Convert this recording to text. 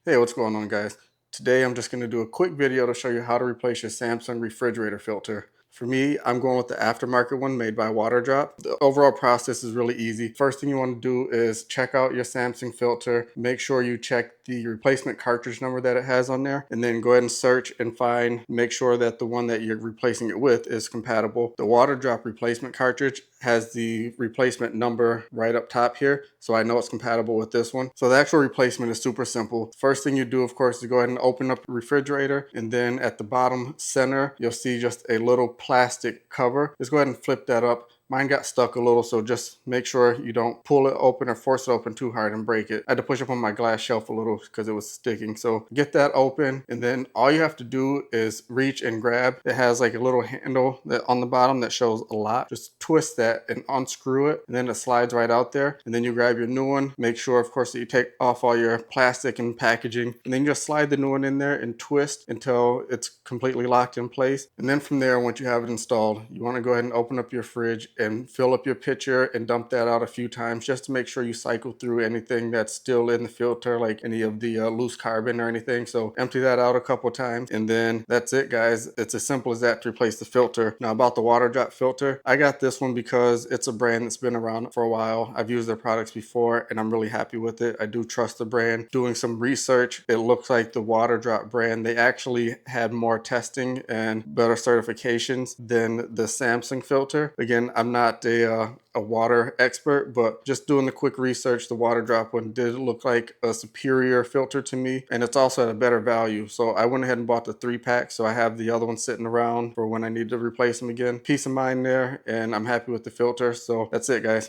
Hey, what's going on, guys? Today I'm just going to do a quick video to show you how to replace your Samsung refrigerator filter. For me, I'm going with the aftermarket one made by Waterdrop. The overall process is really easy. First thing you want to do is check out your Samsung filter. Make sure you check the replacement cartridge number that it has on there, and then go ahead and search and make sure that the one that you're replacing it with is compatible. The Waterdrop replacement cartridge has the replacement number right up top here, so I know it's compatible with this one. So the actual replacement is super simple. First thing you do, of course, is go ahead and open up the refrigerator, and then at the bottom center you'll see just a little plastic cover. Just go ahead and flip that up. Mine got stuck a little, so just make sure you don't pull it open or force it open too hard and break it. I had to push up on my glass shelf a little because it was sticking. So get that open, and then all you have to do is reach and grab. It has like a little handle that on the bottom that shows a lot. Just twist that and unscrew it, and then it slides right out there. And then you grab your new one. Make sure, of course, that you take off all your plastic and packaging, and then you just slide the new one in there and twist until it's completely locked in place. And then from there, once you have it installed, you want to go ahead and open up your fridge and fill up your pitcher and dump that out a few times just to make sure you cycle through anything that's still in the filter, like any of the loose carbon or anything. So empty that out a couple times, and then that's it, guys. It's as simple as that to replace the filter. Now, about the Waterdrop filter, I got this one because it's a brand that's been around for a while. I've used their products before and I'm really happy with it. I do trust the brand. Doing some research, it looks like the Waterdrop brand, they actually had more testing and better certifications than the Samsung filter. Again, I'm not a water expert, but just doing the quick research, the Waterdrop one did look like a superior filter to me, and it's also at a better value. So I went ahead and bought the 3-pack, so I have the other one sitting around for when I need to replace them again. Peace of mind there, and I'm happy with the filter. So that's it, guys.